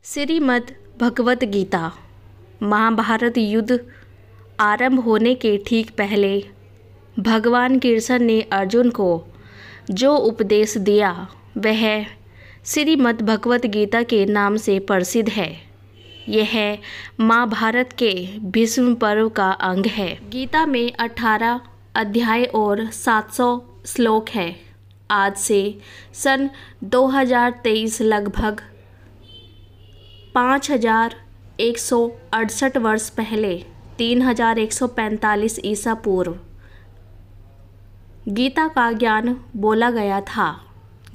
श्रीमद् भगवत गीता। महाभारत युद्ध आरंभ होने के ठीक पहले भगवान कृष्ण ने अर्जुन को जो उपदेश दिया वह श्रीमद् भगवत गीता के नाम से प्रसिद्ध है। यह महाभारत के भीष्म पर्व का अंग है। गीता में 18 अध्याय और 700 श्लोक है। आज से सन 2023 लगभग 5168 वर्ष पहले 3145 ईसा पूर्व गीता का ज्ञान बोला गया था।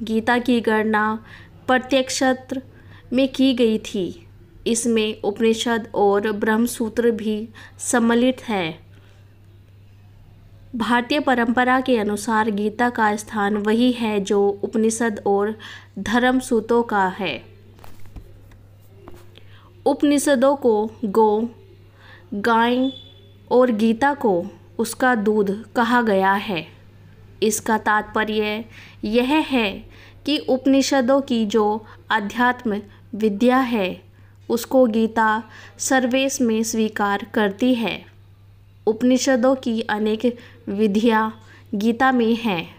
गीता की गणना प्रत्यक्षत्र में की गई थी। इसमें उपनिषद और ब्रह्मसूत्र भी सम्मिलित है। भारतीय परंपरा के अनुसार गीता का स्थान वही है जो उपनिषद और धर्मसूत्रों का है। उपनिषदों को गौ, गाय और गीता को उसका दूध कहा गया है। इसका तात्पर्य यह है कि उपनिषदों की जो अध्यात्म विद्या है उसको गीता सर्वेश में स्वीकार करती है। उपनिषदों की अनेक विधियाँ गीता में हैं,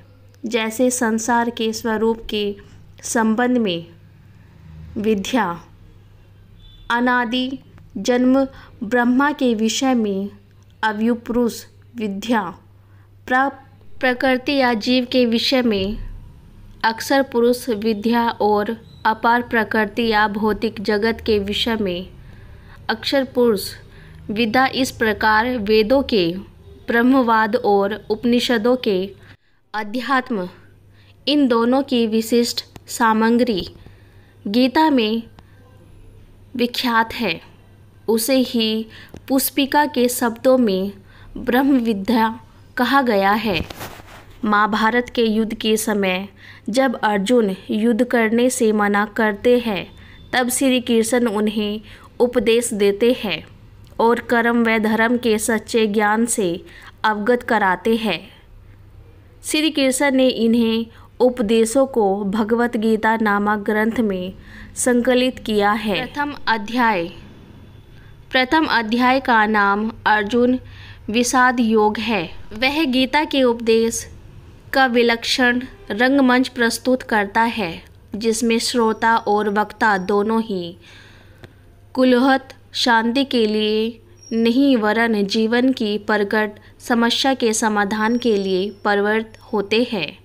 जैसे संसार के स्वरूप के संबंध में विद्या, अनादि जन्म ब्रह्मा के विषय में अव्युपुरुष विद्या, प्रकृति या जीव के विषय में अक्षर पुरुष विद्या और अपार प्रकृति या भौतिक जगत के विषय में अक्षर पुरुष विद्या। इस प्रकार वेदों के ब्रह्मवाद और उपनिषदों के अध्यात्म, इन दोनों की विशिष्ट सामग्री गीता में विख्यात है। उसे ही पुष्पिका के शब्दों में ब्रह्म विद्या कहा गया है। महाभारत के युद्ध के समय जब अर्जुन युद्ध करने से मना करते हैं तब श्री कृष्ण उन्हें उपदेश देते हैं और कर्म व धर्म के सच्चे ज्ञान से अवगत कराते हैं। श्री कृष्ण ने इन्हें उपदेशों को भगवत गीता नामक ग्रंथ में संकलित किया है। प्रथम अध्याय का नाम अर्जुन विषाद योग है। वह गीता के उपदेश का विलक्षण रंगमंच प्रस्तुत करता है, जिसमें श्रोता और वक्ता दोनों ही कुलहत शांति के लिए नहीं वरन जीवन की प्रकट समस्या के समाधान के लिए प्रवृत्त होते हैं।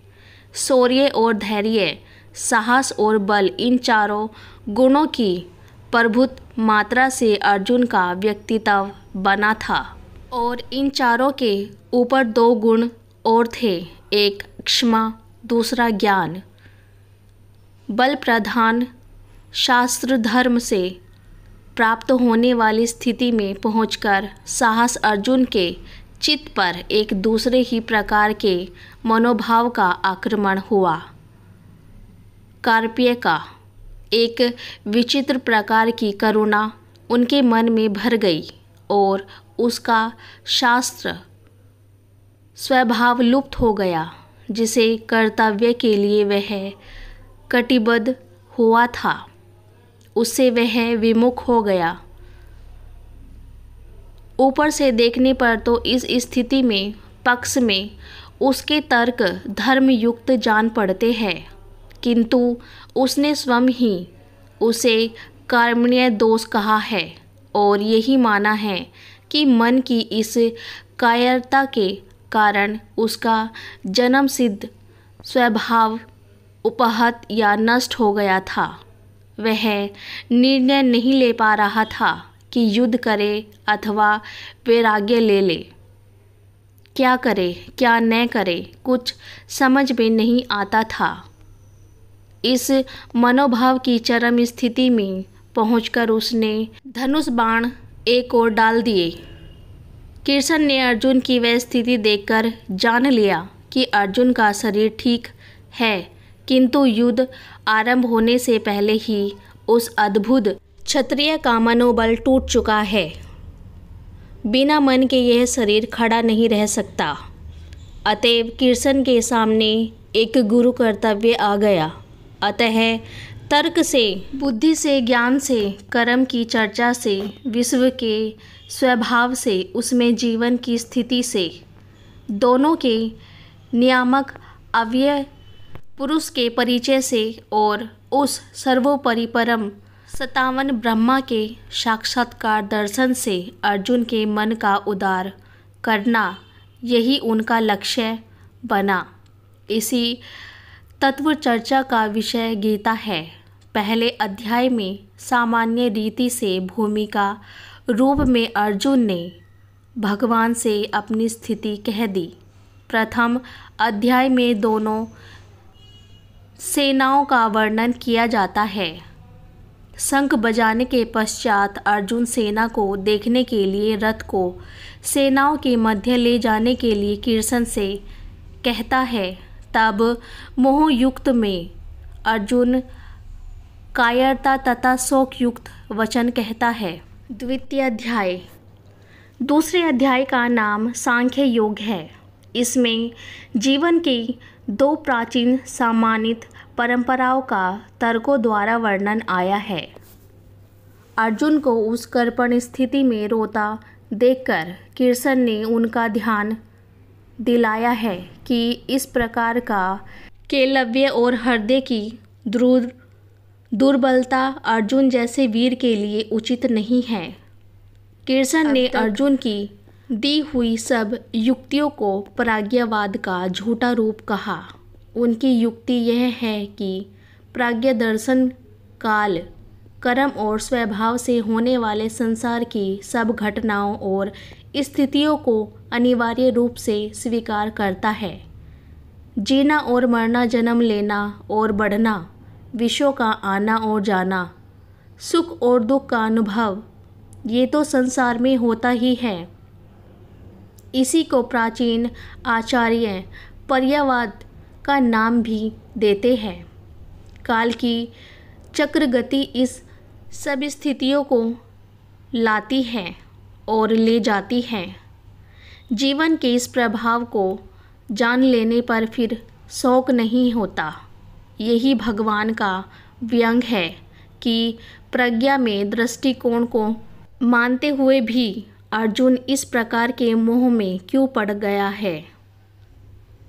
शौर्य और धैर्य, साहस और बल, इन चारों गुणों की प्रभुत मात्रा से अर्जुन का व्यक्तित्व बना था और इन चारों के ऊपर 2 गुण और थे, एक क्षमा, दूसरा ज्ञान। बल प्रधान शास्त्र धर्म से प्राप्त होने वाली स्थिति में पहुंचकर साहस अर्जुन के चित्त पर एक दूसरे ही प्रकार के मनोभाव का आक्रमण हुआ। कार्प्य का एक विचित्र प्रकार की करुणा उनके मन में भर गई और उसका शास्त्र स्वभाव लुप्त हो गया, जिसे कर्तव्य के लिए वह कटिबद्ध हुआ था, उससे वह विमुख हो गया। ऊपर से देखने पर तो इस स्थिति में पक्ष में उसके तर्क धर्मयुक्त जान पड़ते हैं, किंतु उसने स्वयं ही उसे कर्मण्य दोष कहा है और यही माना है कि मन की इस कायरता के कारण उसका जन्म सिद्ध स्वभाव उपहत या नष्ट हो गया था। वह निर्णय नहीं ले पा रहा था कि युद्ध करे अथवा वैराग्य ले ले। क्या करे क्या न करे कुछ समझ में नहीं आता था। इस मनोभाव की चरम स्थिति में पहुंचकर उसने धनुष बाण एक ओर डाल दिए। कृष्ण ने अर्जुन की वह स्थिति देखकर जान लिया कि अर्जुन का शरीर ठीक है, किंतु युद्ध आरंभ होने से पहले ही उस अद्भुत क्षत्रिय का मनोबल टूट चुका है। बिना मन के यह शरीर खड़ा नहीं रह सकता। अतएव कृष्ण के सामने एक गुरु कर्तव्य आ गया। अतः तर्क से, बुद्धि से, ज्ञान से, कर्म की चर्चा से, विश्व के स्वभाव से, उसमें जीवन की स्थिति से, दोनों के नियामक अव्यय पुरुष के परिचय से और उस सर्वोपरि परम सत्तावन ब्रह्मा के साक्षात्कार दर्शन से अर्जुन के मन का उद्धार करना, यही उनका लक्ष्य बना। इसी तत्व चर्चा का विषय गीता है। पहले अध्याय में सामान्य रीति से भूमिका रूप में अर्जुन ने भगवान से अपनी स्थिति कह दी। प्रथम अध्याय में दोनों सेनाओं का वर्णन किया जाता है। शंख बजाने के पश्चात अर्जुन सेना को देखने के लिए रथ को सेनाओं के मध्य ले जाने के लिए कृष्ण से कहता है। तब मोहयुक्त में अर्जुन कायरता तथा शोकयुक्त वचन कहता है। द्वितीय अध्याय, दूसरे अध्याय का नाम सांख्य योग है। इसमें जीवन की दो प्राचीन सम्मानित परंपराओं का तर्कों द्वारा वर्णन आया है। अर्जुन को उस कर्पण स्थिति में रोता देखकर कृष्ण ने उनका ध्यान दिलाया है कि इस प्रकार का केलव्य और हृदय की दुर्बलता अर्जुन जैसे वीर के लिए उचित नहीं है। कृष्ण ने अर्जुन की दी हुई सब युक्तियों को प्राज्ञवाद का झूठा रूप कहा। उनकी युक्ति यह है कि प्राज्ञ दर्शन काल, कर्म और स्वभाव से होने वाले संसार की सब घटनाओं और स्थितियों को अनिवार्य रूप से स्वीकार करता है। जीना और मरना, जन्म लेना और बढ़ना, विषयों का आना और जाना, सुख और दुख का अनुभव, ये तो संसार में होता ही है। इसी को प्राचीन आचार्य पर्यायवाद का नाम भी देते हैं। काल की चक्र गति इस सब स्थितियों को लाती है और ले जाती है। जीवन के इस प्रभाव को जान लेने पर फिर शौक नहीं होता। यही भगवान का व्यंग है कि प्रज्ञा में दृष्टिकोण को मानते हुए भी अर्जुन इस प्रकार के मोह में क्यों पड़ गया है।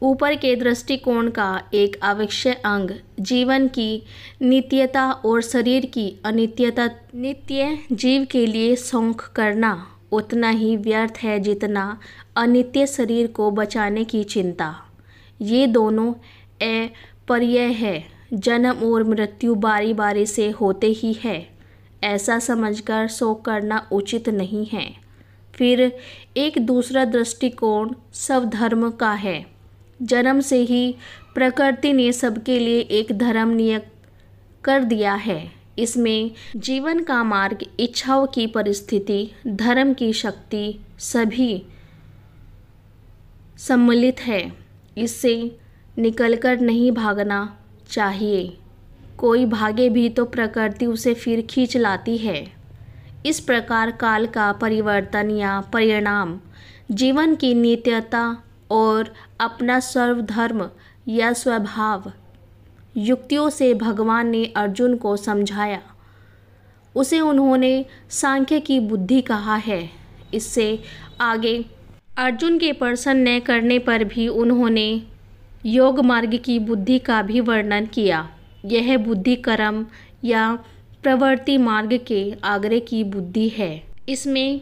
ऊपर के दृष्टिकोण का एक आवश्यक अंग जीवन की नित्यता और शरीर की अनित्यता। नित्य जीव के लिए शौक करना उतना ही व्यर्थ है जितना अनित्य शरीर को बचाने की चिंता। ये दोनों अपर्याय है। जन्म और मृत्यु बारी बारी से होते ही है, ऐसा समझकर शोक करना उचित नहीं है। फिर एक दूसरा दृष्टिकोण स्वधर्म का है। जन्म से ही प्रकृति ने सबके लिए एक धर्म नियत कर दिया है। इसमें जीवन का मार्ग, इच्छाओं की परिस्थिति, धर्म की शक्ति सभी सम्मिलित है। इससे निकलकर नहीं भागना चाहिए। कोई भागे भी तो प्रकृति उसे फिर खींच लाती है। इस प्रकार काल का परिवर्तन या परिणाम, जीवन की नित्यता और अपना सर्वधर्म या स्वभाव युक्तियों से भगवान ने अर्जुन को समझाया। उसे उन्होंने सांख्य की बुद्धि कहा है। इससे आगे अर्जुन के प्रश्न न करने पर भी उन्होंने योग मार्ग की बुद्धि का भी वर्णन किया। यह बुद्धि कर्म या प्रवृत्ति मार्ग के आग्रह की बुद्धि है। इसमें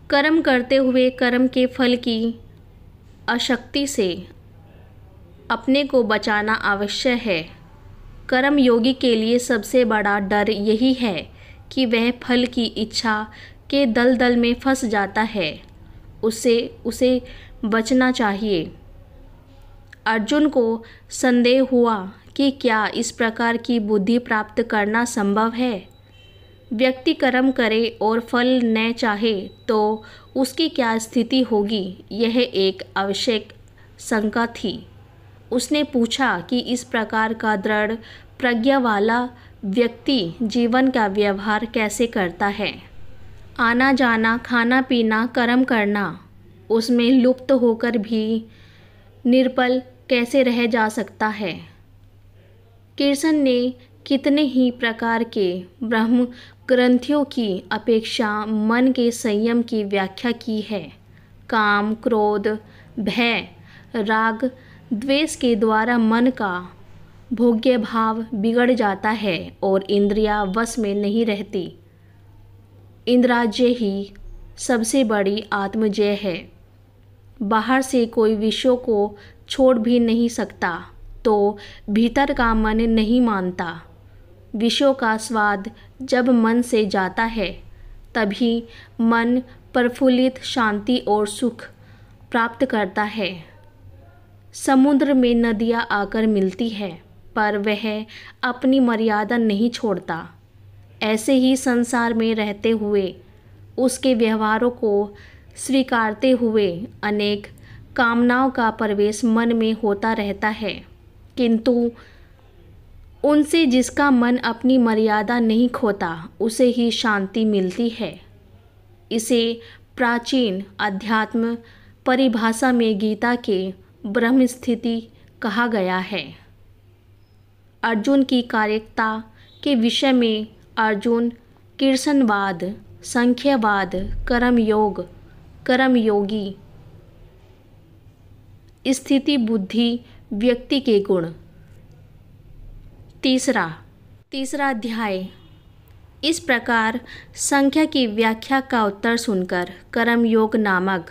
कर्म करते हुए कर्म के फल की अशक्ति से अपने को बचाना आवश्यक है। कर्म योगी के लिए सबसे बड़ा डर यही है कि वह फल की इच्छा के दलदल में फंस जाता है। उसे बचना चाहिए। अर्जुन को संदेह हुआ कि क्या इस प्रकार की बुद्धि प्राप्त करना संभव है। व्यक्ति कर्म करे और फल न चाहे तो उसकी क्या स्थिति होगी, यह एक आवश्यक शंका थी। उसने पूछा कि इस प्रकार का दृढ़ प्रज्ञा वाला व्यक्ति जीवन का व्यवहार कैसे करता है। आना जाना, खाना पीना, कर्म करना, उसमें लुप्त होकर भी निर्बल कैसे रह जा सकता है। कृष्ण ने कितने ही प्रकार के ब्रह्म ग्रंथियों की अपेक्षा मन के संयम की व्याख्या की है। काम, क्रोध, भय, राग, द्वेष के द्वारा मन का भोग्य भाव बिगड़ जाता है और इंद्रियां वश में नहीं रहती। इंद्राज्य ही सबसे बड़ी आत्मजय है। बाहर से कोई विषयों को छोड़ भी नहीं सकता तो भीतर का मन नहीं मानता। विषयों का स्वाद जब मन से जाता है तभी मन प्रफुल्लित, शांति और सुख प्राप्त करता है। समुद्र में नदियाँ आकर मिलती है पर वह अपनी मर्यादा नहीं छोड़ता। ऐसे ही संसार में रहते हुए उसके व्यवहारों को स्वीकारते हुए अनेक कामनाओं का प्रवेश मन में होता रहता है, किंतु उनसे जिसका मन अपनी मर्यादा नहीं खोता उसे ही शांति मिलती है। इसे प्राचीन अध्यात्म परिभाषा में गीता के ब्रह्म स्थिति कहा गया है। अर्जुन की कार्यकता के विषय में अर्जुन कृष्णवाद, संख्यावाद, कर्मयोग, कर्मयोगी, स्थिति बुद्धि, व्यक्ति के गुण। तीसरा अध्याय। इस प्रकार संख्या की व्याख्या का उत्तर सुनकर कर्मयोग नामक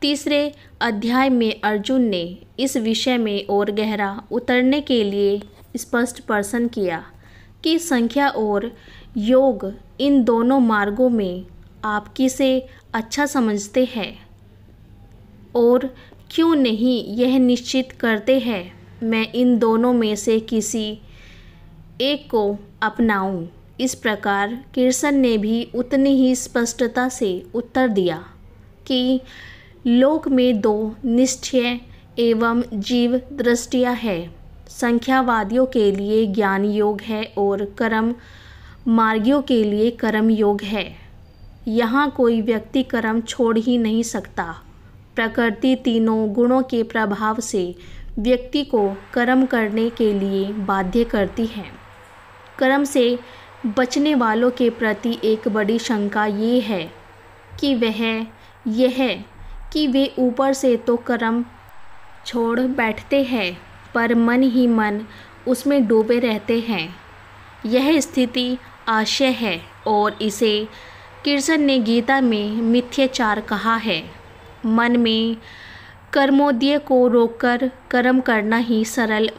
तीसरे अध्याय में अर्जुन ने इस विषय में और गहरा उतरने के लिए स्पष्ट प्रश्न किया कि संख्या और योग, इन दोनों मार्गों में आप किसे अच्छा समझते हैं और क्यों नहीं यह निश्चित करते हैं मैं इन दोनों में से किसी एक को अपनाऊं। इस प्रकार कृष्ण ने भी उतनी ही स्पष्टता से उत्तर दिया कि लोक में दो निश्चय एवं जीव दृष्टियाँ है। संख्यावादियों के लिए ज्ञान योग है और कर्म मार्गियों के लिए कर्म योग है। यहाँ कोई व्यक्ति कर्म छोड़ ही नहीं सकता। प्रकृति तीनों गुणों के प्रभाव से व्यक्ति को कर्म करने के लिए बाध्य करती है। कर्म से बचने वालों के प्रति एक बड़ी शंका ये है कि वे ऊपर से तो कर्म छोड़ बैठते हैं पर मन ही मन उसमें डूबे रहते हैं। यह स्थिति आशय है और इसे कृष्ण ने गीता में मिथ्याचार कहा है। मन में कर्मोदय को रोककर कर्म करना ही सरल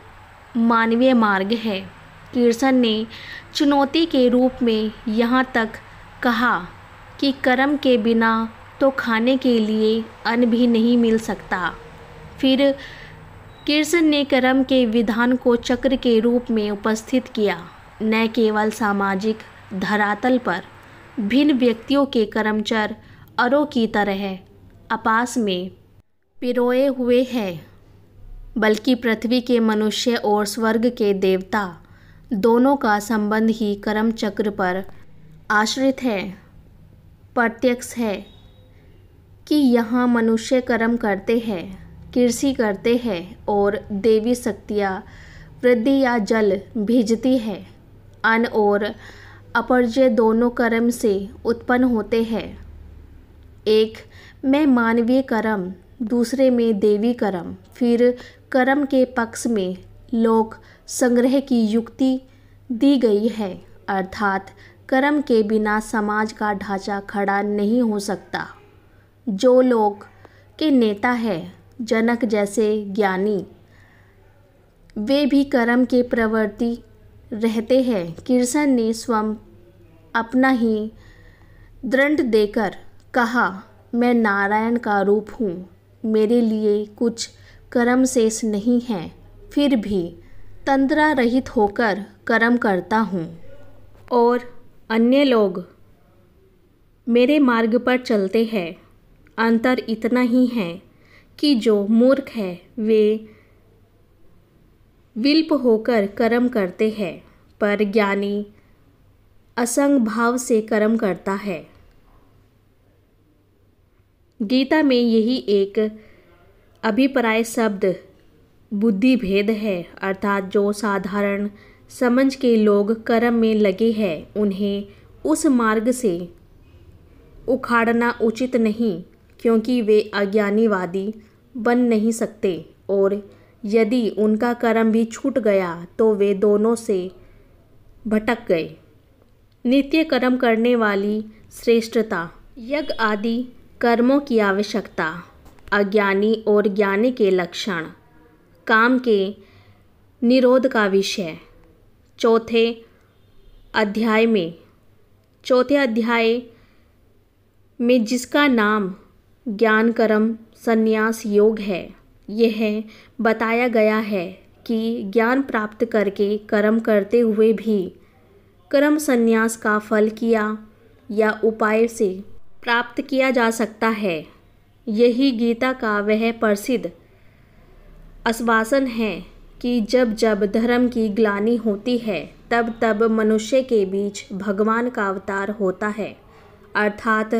मानवीय मार्ग है। कृष्ण ने चुनौती के रूप में यहाँ तक कहा कि कर्म के बिना तो खाने के लिए अन्न भी नहीं मिल सकता। फिर कृष्ण ने कर्म के विधान को चक्र के रूप में उपस्थित किया। न केवल सामाजिक धरातल पर भिन्न व्यक्तियों के कर्मचर अरों की तरह आपास में पिरोए हुए हैं, बल्कि पृथ्वी के मनुष्य और स्वर्ग के देवता दोनों का संबंध ही कर्म चक्र पर आश्रित है। प्रत्यक्ष है कि यहाँ मनुष्य कर्म करते हैं, कृषि करते हैं और देवी शक्तियाँ वृद्धि या जल भेजती है। अन्न और अपरजय दोनों कर्म से उत्पन्न होते हैं। एक में मानवीय कर्म, दूसरे में देवी कर्म। फिर कर्म के पक्ष में लोक संग्रह की युक्ति दी गई है, अर्थात कर्म के बिना समाज का ढांचा खड़ा नहीं हो सकता। जो लोक के नेता है, जनक जैसे ज्ञानी, वे भी कर्म के प्रवृत्ति रहते हैं। कृष्ण ने स्वयं अपना ही दृढ़ देकर कहा, मैं नारायण का रूप हूँ, मेरे लिए कुछ कर्म शेष नहीं है, फिर भी तंद्रा रहित होकर कर्म करता हूँ और अन्य लोग मेरे मार्ग पर चलते हैं। अंतर इतना ही है कि जो मूर्ख है वे विल्प होकर कर्म करते हैं, पर ज्ञानी असंग भाव से कर्म करता है। गीता में यही एक अभिप्राय शब्द बुद्धि भेद है, अर्थात जो साधारण समझ के लोग कर्म में लगे हैं, उन्हें उस मार्ग से उखाड़ना उचित नहीं, क्योंकि वे अज्ञानीवादी बन नहीं सकते, और यदि उनका कर्म भी छूट गया तो वे दोनों से भटक गए। नित्य कर्म करने वाली श्रेष्ठता, यज्ञ आदि कर्मों की आवश्यकता, अज्ञानी और ज्ञानी के लक्षण, काम के निरोध का विषय। चौथे अध्याय में जिसका नाम ज्ञान कर्म संन्यास योग है, यह बताया गया है कि ज्ञान प्राप्त करके कर्म करते हुए भी कर्म संन्यास का फल किया या उपाय से प्राप्त किया जा सकता है। यही गीता का वह प्रसिद्ध आश्वासन है कि जब जब धर्म की ग्लानि होती है तब तब मनुष्य के बीच भगवान का अवतार होता है, अर्थात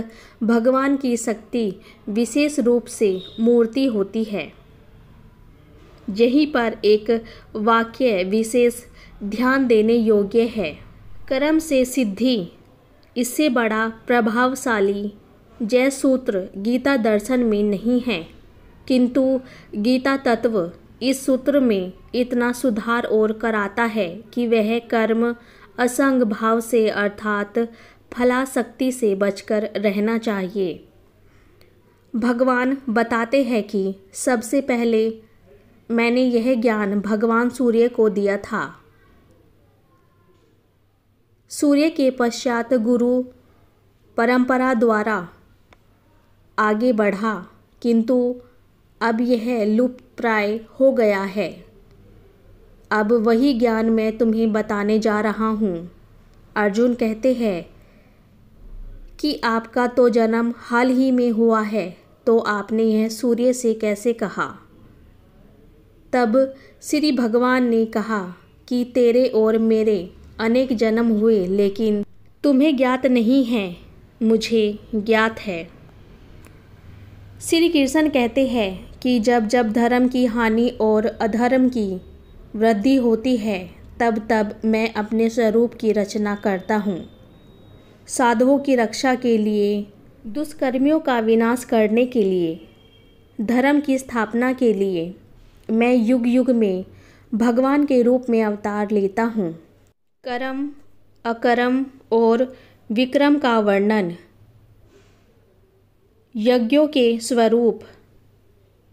भगवान की शक्ति विशेष रूप से मूर्ति होती है। यहीं पर एक वाक्य विशेष ध्यान देने योग्य है। कर्म से सिद्धि, इससे बड़ा प्रभावशाली जय सूत्र गीता दर्शन में नहीं है, किंतु गीता तत्व इस सूत्र में इतना सुधार और कराता है कि वह कर्म असंग भाव से अर्थात फलासक्ति से बचकर रहना चाहिए। भगवान बताते हैं कि सबसे पहले मैंने यह ज्ञान भगवान सूर्य को दिया था, सूर्य के पश्चात गुरु परंपरा द्वारा आगे बढ़ा, किंतु अब यह लुप्त प्राय हो गया है। अब वही ज्ञान मैं तुम्हें बताने जा रहा हूँ। अर्जुन कहते हैं कि आपका तो जन्म हाल ही में हुआ है, तो आपने यह सूर्य से कैसे कहा? तब श्री भगवान ने कहा कि तेरे और मेरे अनेक जन्म हुए, लेकिन तुम्हें ज्ञात नहीं है, मुझे ज्ञात है। श्री कृष्ण कहते हैं कि जब जब धर्म की हानि और अधर्म की वृद्धि होती है, तब तब मैं अपने स्वरूप की रचना करता हूँ। साधुओं की रक्षा के लिए, दुष्कर्मियों का विनाश करने के लिए, धर्म की स्थापना के लिए मैं युग युग में भगवान के रूप में अवतार लेता हूँ। कर्म, अकर्म और विक्रम का वर्णन, यज्ञों के स्वरूप,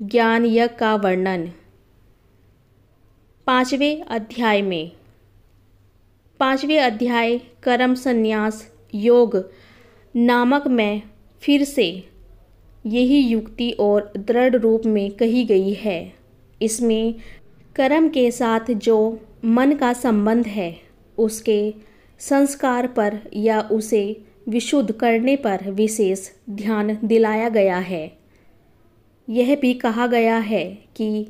ज्ञान यज्ञ का वर्णन। 5वें अध्याय कर्म संन्यास योग नामक में फिर से यही युक्ति और दृढ़ रूप में कही गई है। इसमें कर्म के साथ जो मन का संबंध है, उसके संस्कार पर या उसे विशुद्ध करने पर विशेष ध्यान दिलाया गया है। यह भी कहा गया है कि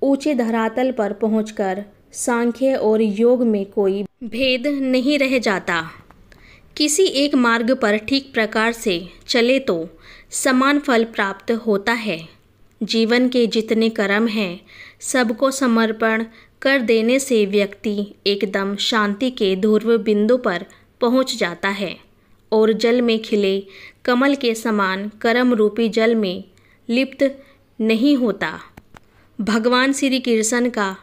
ऊंचे धरातल पर पहुंचकर सांख्य और योग में कोई भेद नहीं रह जाता। किसी एक मार्ग पर ठीक प्रकार से चले तो समान फल प्राप्त होता है। जीवन के जितने कर्म हैं, सबको समर्पण कर देने से व्यक्ति एकदम शांति के ध्रुव बिंदु पर पहुंच जाता है और जल में खिले कमल के समान कर्म रूपी जल में लिप्त नहीं होता। भगवान श्री कृष्ण का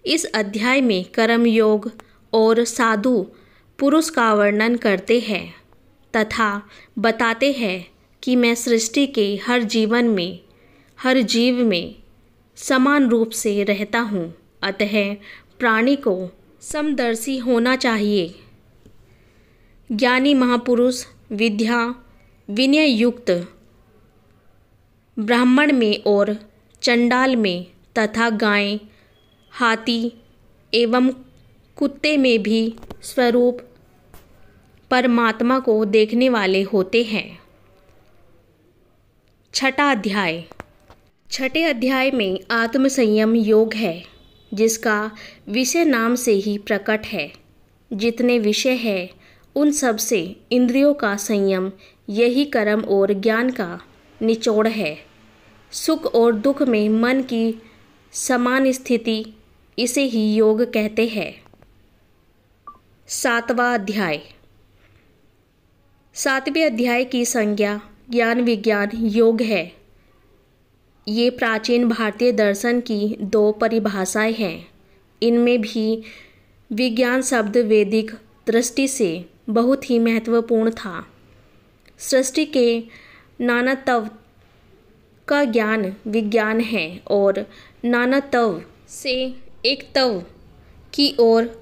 इस अध्याय में कर्म योग और साधु पुरुष का वर्णन करते हैं तथा बताते हैं कि मैं सृष्टि के हर जीव में समान रूप से रहता हूँ, अतः प्राणी को समदर्शी होना चाहिए। ज्ञानी महापुरुष विद्या विनय युक्त ब्राह्मण में और चंडाल में तथा गाय, हाथी एवं कुत्ते में भी स्वरूप परमात्मा को देखने वाले होते हैं। 6ठे अध्याय में आत्म संयम योग है, जिसका विषय नाम से ही प्रकट है। जितने विषय है उन सब से इंद्रियों का संयम यही कर्म और ज्ञान का निचोड़ है। सुख और दुख में मन की समान स्थिति, इसे ही योग कहते हैं। सातवां अध्याय। सातवें अध्याय की संज्ञा ज्ञान विज्ञान योग है। ये प्राचीन भारतीय दर्शन की दो परिभाषाएं हैं। इनमें भी विज्ञान शब्द वैदिक दृष्टि से बहुत ही महत्वपूर्ण था। सृष्टि के नानात्व का ज्ञान विज्ञान है और नानात्व से एकत्व की ओर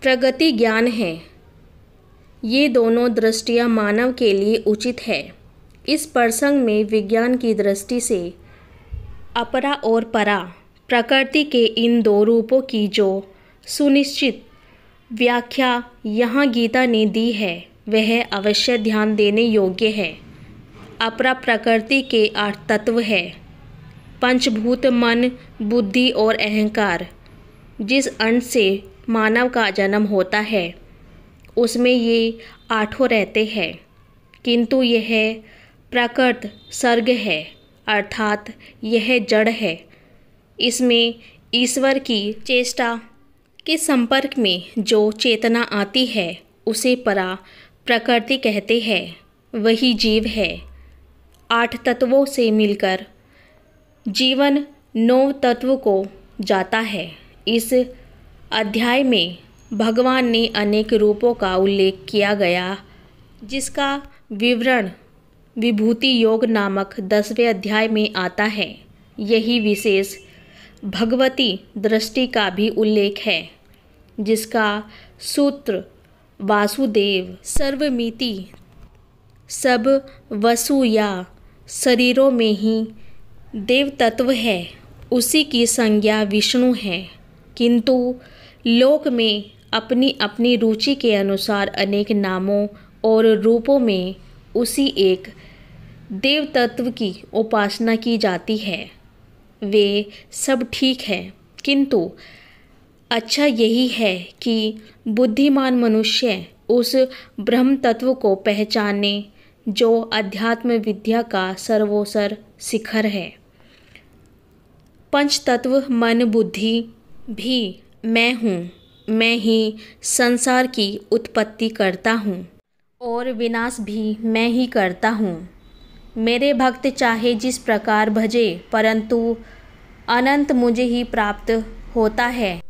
प्रगति ज्ञान है। ये दोनों दृष्टियाँ मानव के लिए उचित है। इस प्रसंग में विज्ञान की दृष्टि से अपरा और परा प्रकृति के इन दो रूपों की जो सुनिश्चित व्याख्या यहाँ गीता ने दी है वह अवश्य ध्यान देने योग्य है। अपरा प्रकृति के 8 तत्व है। पंचभूत मन, बुद्धि और अहंकार। जिस अंश से मानव का जन्म होता है उसमें ये 8 रहते हैं, किंतु यह प्रकृत सर्ग है, अर्थात यह जड़ है। इसमें ईश्वर की चेष्टा के संपर्क में जो चेतना आती है उसे परा प्रकृति कहते हैं। वही जीव है। 8 तत्वों से मिलकर जीवन 9 तत्व को जाता है। इस अध्याय में भगवान ने अनेक रूपों का उल्लेख किया गया, जिसका विवरण विभूति योग नामक 10वें अध्याय में आता है। यही विशेष भगवती दृष्टि का भी उल्लेख है, जिसका सूत्र वासुदेव सर्वमिति, सब वसु या शरीरों में ही देव तत्व है, उसी की संज्ञा विष्णु है। किंतु लोक में अपनी अपनी रुचि के अनुसार अनेक नामों और रूपों में उसी एक देव तत्व की उपासना की जाती है। वे सब ठीक है, किंतु अच्छा यही है कि बुद्धिमान मनुष्य उस ब्रह्म तत्व को पहचाने जो अध्यात्म विद्या का सर्वोसर शिखर है। पंच तत्व मन बुद्धि भी मैं हूँ। मैं ही संसार की उत्पत्ति करता हूँ और विनाश भी मैं ही करता हूँ। मेरे भक्त चाहे जिस प्रकार भजे, परंतु अनंत मुझे ही प्राप्त होता है।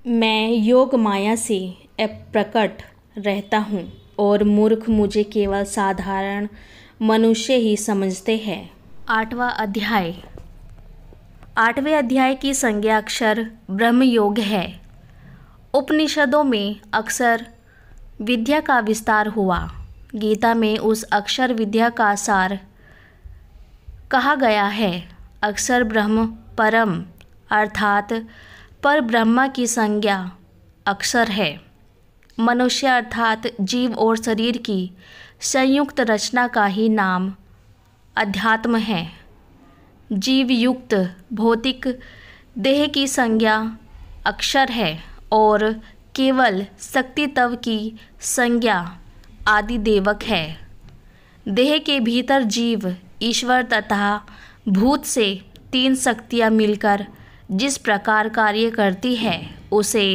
मैं योग माया से अप्रकट रहता हूँ और मूर्ख मुझे केवल साधारण मनुष्य ही समझते हैं। 8वां अध्याय। 8वें अध्याय की संज्ञा अक्षर ब्रह्म योग है। उपनिषदों में अक्षर विद्या का विस्तार हुआ। गीता में उस अक्षर विद्या का सार कहा गया है। अक्षर ब्रह्म परम अर्थात पर ब्रह्मा की संज्ञा अक्षर है। मनुष्य अर्थात जीव और शरीर की संयुक्त रचना का ही नाम अध्यात्म है। जीव युक्त भौतिक देह की संज्ञा अक्षर है और केवल शक्ति तत्व की संज्ञा आदि देवक है। देह के भीतर जीव ईश्वर तथा भूत से 3 शक्तियाँ मिलकर जिस प्रकार कार्य करती है उसे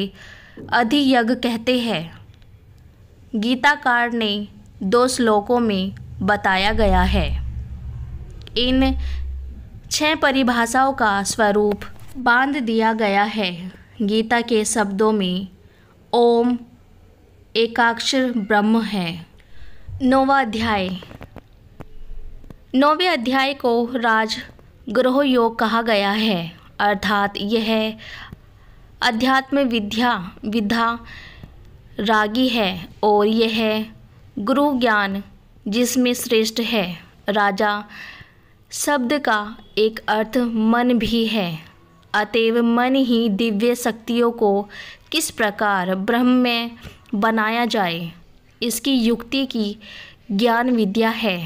अधियज्ञ कहते हैं। गीताकार ने 2 श्लोकों में बताया गया है। इन 6 परिभाषाओं का स्वरूप बांध दिया गया है। गीता के शब्दों में ओम एकाक्षर ब्रह्म है। 9वां अध्याय। 9वें अध्याय को राजगृह योग कहा गया है, अर्थात यह अध्यात्म विद्या रागी है और यह गुरु ज्ञान जिसमें श्रेष्ठ है। राजा शब्द का एक अर्थ मन भी है, अतएव मन ही दिव्य शक्तियों को किस प्रकार ब्रह्म में बनाया जाए, इसकी युक्ति की ज्ञान विद्या है।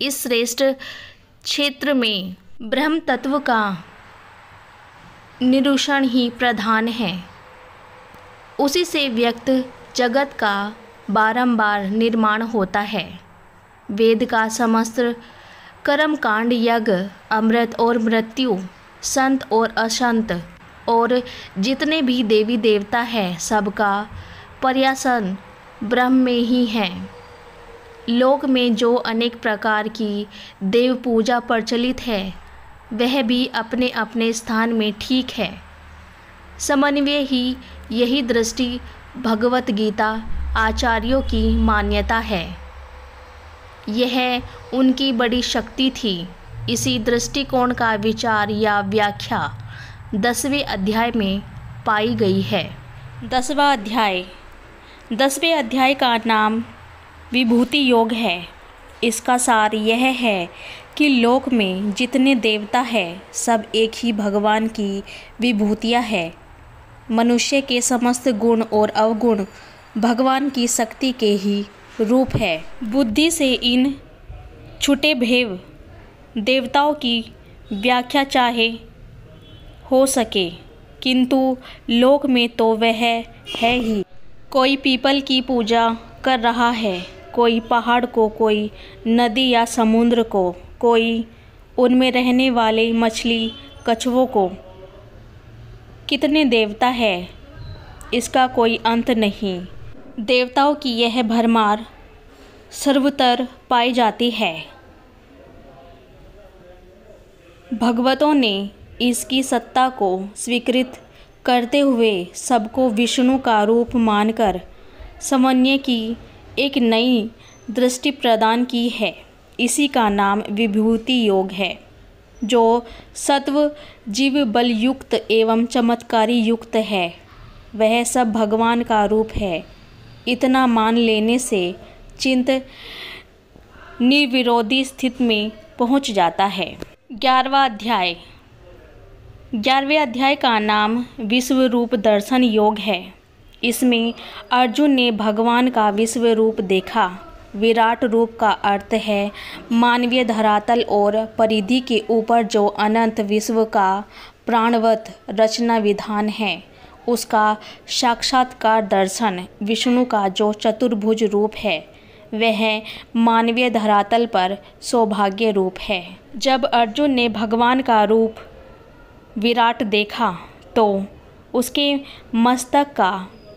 इस श्रेष्ठ क्षेत्र में ब्रह्म तत्व का निरूषण ही प्रधान है। उसी से व्यक्त जगत का बारंबार निर्माण होता है। वेद का समस्त कर्मकांड, यज्ञ, अमृत और मृत्यु, संत और असंत और जितने भी देवी देवता हैं सबका पर्यासन ब्रह्म में ही है। लोक में जो अनेक प्रकार की देव पूजा प्रचलित है वह भी अपने अपने स्थान में ठीक है। समन्वय ही यही दृष्टि भगवत गीता आचार्यों की मान्यता है। यह उनकी बड़ी शक्ति थी। इसी दृष्टिकोण का विचार या व्याख्या 10वें अध्याय में पाई गई है। 10वां अध्याय। 10वें अध्याय का नाम विभूति योग है। इसका सार यह है कि लोक में जितने देवता है सब एक ही भगवान की विभूतियाँ हैं। मनुष्य के समस्त गुण और अवगुण भगवान की शक्ति के ही रूप है। बुद्धि से इन छुटे भेव देवताओं की व्याख्या चाहे हो सके, किंतु लोक में तो वह है ही। कोई पीपल की पूजा कर रहा है, कोई पहाड़ को, कोई नदी या समुद्र को, कोई उनमें रहने वाले मछली कछुओं को। कितने देवता है इसका कोई अंत नहीं। देवताओं की यह भरमार सर्वत्र पाई जाती है। भगवतों ने इसकी सत्ता को स्वीकृत करते हुए सबको विष्णु का रूप मानकर समन्वय की एक नई दृष्टि प्रदान की है। इसी का नाम विभूति योग है। जो सत्व जीव बल युक्त एवं चमत्कारी युक्त है वह सब भगवान का रूप है। इतना मान लेने से चिंत निर्विरोधी स्थिति में पहुंच जाता है। 11वां अध्याय। 11वें अध्याय का नाम विश्व रूप दर्शन योग है। इसमें अर्जुन ने भगवान का विश्व रूप देखा। विराट रूप का अर्थ है मानवीय धरातल और परिधि के ऊपर जो अनंत विश्व का प्राणवत रचना विधान है उसका साक्षात्कार दर्शन। विष्णु का जो चतुर्भुज रूप है वह मानवीय धरातल पर सौभाग्य रूप है। जब अर्जुन ने भगवान का रूप विराट देखा तो उसके मस्तक का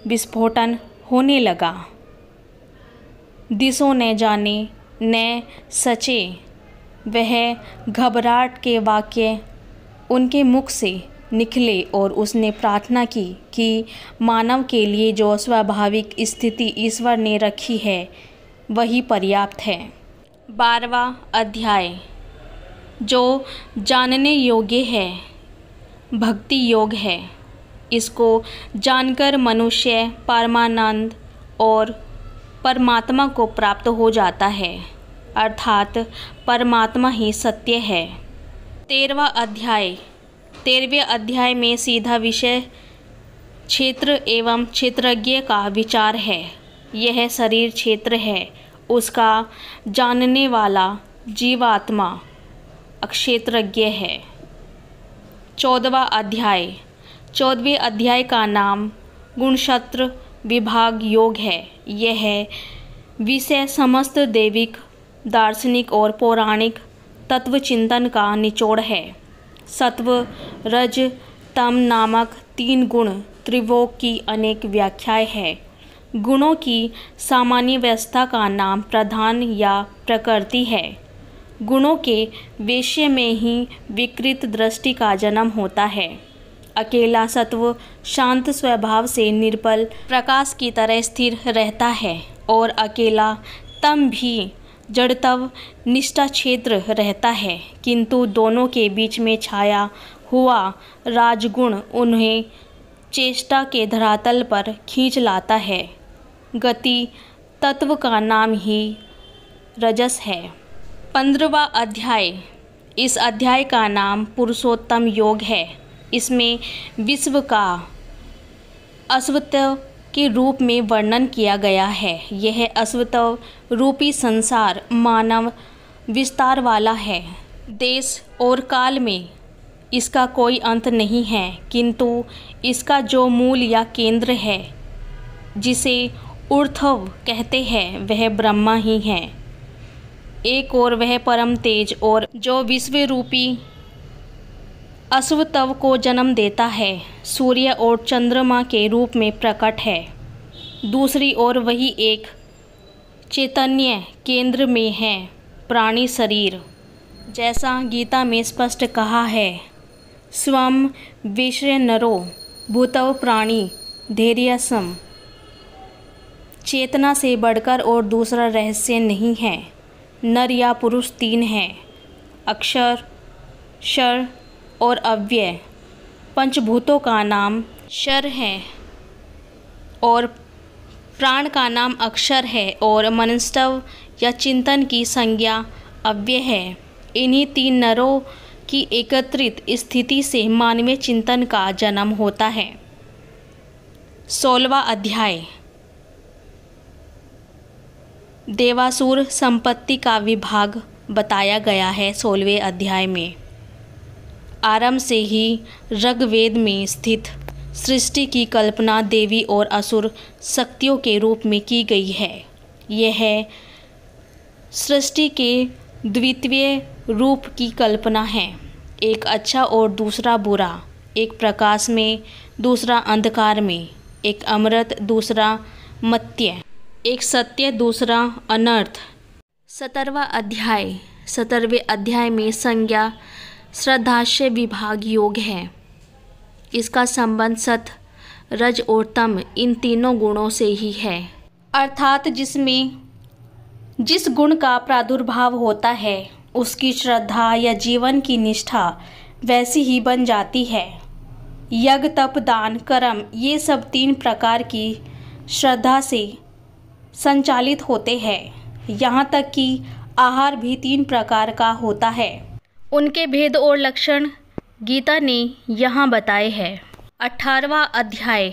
विस्फोटन होने लगा। दिशों न जाने न सचे वह घबराहट के वाक्य उनके मुख से निकले और उसने प्रार्थना की कि मानव के लिए जो स्वाभाविक स्थिति ईश्वर ने रखी है वही पर्याप्त है। 12वां अध्याय। जो जानने योग्य है भक्ति योग है। इसको जानकर मनुष्य परमानंद और परमात्मा को प्राप्त हो जाता है, अर्थात परमात्मा ही सत्य है। 13वां अध्याय। 13वें अध्याय में सीधा विषय क्षेत्र एवं क्षेत्रज्ञ का विचार है। यह शरीर क्षेत्र है, उसका जानने वाला जीवात्मा अक्षेत्रज्ञ है। 14वां अध्याय। 14वें अध्याय का नाम गुणक्षेत्र विभाग योग है। यह विषय समस्त दैविक दार्शनिक और पौराणिक तत्वचिंतन का निचोड़ है। सत्व रज तम नामक 3 गुण त्रिलोक की अनेक व्याख्याएं है। गुणों की सामान्य व्यवस्था का नाम प्रधान या प्रकृति है। गुणों के विषय में ही विकृत दृष्टि का जन्म होता है। अकेला सत्व शांत स्वभाव से निर्मल प्रकाश की तरह स्थिर रहता है और अकेला तम भी जड़त्व निष्ठा क्षेत्र रहता है, किंतु दोनों के बीच में छाया हुआ राजगुण उन्हें चेष्टा के धरातल पर खींच लाता है। गति तत्व का नाम ही रजस है। 15वां अध्याय। इस अध्याय का नाम पुरुषोत्तम योग है। इसमें विश्व का अस्तित्व के रूप में वर्णन किया गया है। यह अस्तित्व रूपी संसार मानव विस्तार वाला है। देश और काल में इसका कोई अंत नहीं है, किंतु इसका जो मूल या केंद्र है जिसे ऊर्ध्व कहते हैं वह ब्रह्मा ही है। एक और वह परम तेज और जो विश्व रूपी अस्तित्व को जन्म देता है सूर्य और चंद्रमा के रूप में प्रकट है। दूसरी ओर वही एक चैतन्य केंद्र में है प्राणी शरीर। जैसा गीता में स्पष्ट कहा है, स्वम विश्व नरो भूतव प्राणी धैर्यसम। चेतना से बढ़कर और दूसरा रहस्य नहीं है। नर या पुरुष तीन हैं, अक्षर, क्षर और अव्यय। पंचभूतों का नाम क्षर है और प्राण का नाम अक्षर है और मनस्तव या चिंतन की संज्ञा अव्यय है। इन्हीं तीन नरों की एकत्रित स्थिति से मानवीय चिंतन का जन्म होता है। 16वां अध्याय देवासुर संपत्ति का विभाग बताया गया है। 16वें अध्याय में आरंभ से ही ऋग्वेद में स्थित सृष्टि की कल्पना देवी और असुर शक्तियों के रूप में की गई है। यह सृष्टि के द्वितीय रूप की कल्पना है, एक अच्छा और दूसरा बुरा, एक प्रकाश में दूसरा अंधकार में, एक अमृत दूसरा मत्य, एक सत्य दूसरा अनर्थ। 17वां अध्याय 17वें अध्याय में संज्ञा श्रद्धाश्य विभाग योग है। इसका संबंध सत, रज और तम इन तीनों गुणों से ही है, अर्थात जिसमें जिस गुण का प्रादुर्भाव होता है उसकी श्रद्धा या जीवन की निष्ठा वैसी ही बन जाती है। यज्ञ, तप, दान, कर्म ये सब 3 प्रकार की श्रद्धा से संचालित होते हैं। यहाँ तक कि आहार भी 3 प्रकार का होता है। उनके भेद और लक्षण गीता ने यहाँ बताए हैं। 18वां अध्याय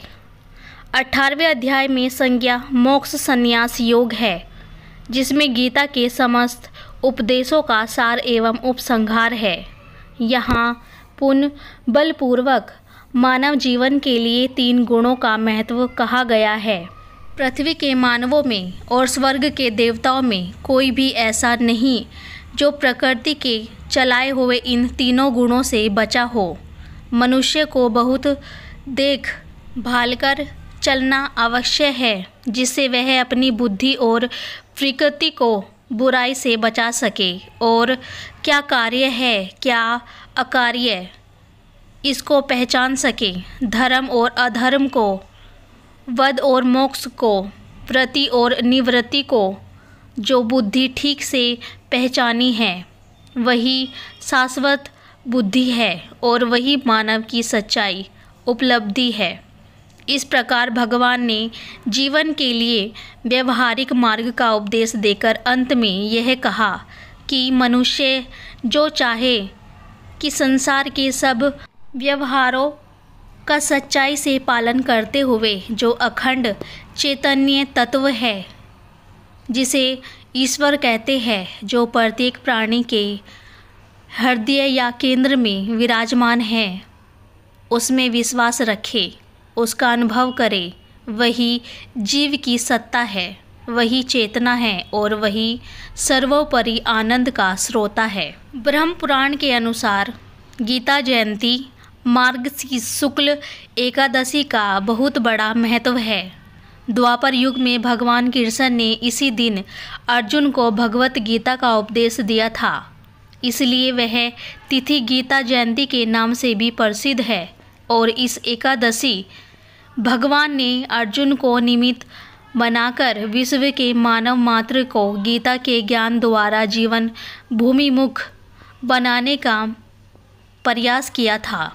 18वें अध्याय में संज्ञा मोक्ष संन्यास योग है, जिसमें गीता के समस्त उपदेशों का सार एवं उपसंहार है। यहाँ पुनः बलपूर्वक मानव जीवन के लिए 3 गुणों का महत्व कहा गया है। पृथ्वी के मानवों में और स्वर्ग के देवताओं में कोई भी ऐसा नहीं जो प्रकृति के चलाए हुए इन तीनों गुणों से बचा हो। मनुष्य को बहुत देख भाल कर चलना आवश्यक है, जिससे वह अपनी बुद्धि और प्रकृति को बुराई से बचा सके और क्या कार्य है क्या अकार्य इसको पहचान सके। धर्म और अधर्म को, वध और मोक्ष को, वृत्ति और निवृत्ति को जो बुद्धि ठीक से पहचानी है वही शाश्वत बुद्धि है और वही मानव की सच्चाई उपलब्धि है। इस प्रकार भगवान ने जीवन के लिए व्यवहारिक मार्ग का उपदेश देकर अंत में यह कहा कि मनुष्य जो चाहे कि संसार के सब व्यवहारों का सच्चाई से पालन करते हुए जो अखंड चैतन्य तत्व है, जिसे ईश्वर कहते हैं, जो प्रत्येक प्राणी के हृदय या केंद्र में विराजमान है, उसमें विश्वास रखे, उसका अनुभव करे। वही जीव की सत्ता है, वही चेतना है और वही सर्वोपरि आनंद का स्रोता है। ब्रह्म पुराण के अनुसार गीता जयंती मार्गशीर्ष शुक्ल एकादशी का बहुत बड़ा महत्व है। द्वापर युग में भगवान कृष्ण ने इसी दिन अर्जुन को भगवत गीता का उपदेश दिया था, इसलिए वह तिथि गीता जयंती के नाम से भी प्रसिद्ध है। और इस एकादशी भगवान ने अर्जुन को निमित्त बनाकर विश्व के मानव मात्र को गीता के ज्ञान द्वारा जीवन भूमिमुख बनाने का प्रयास किया था।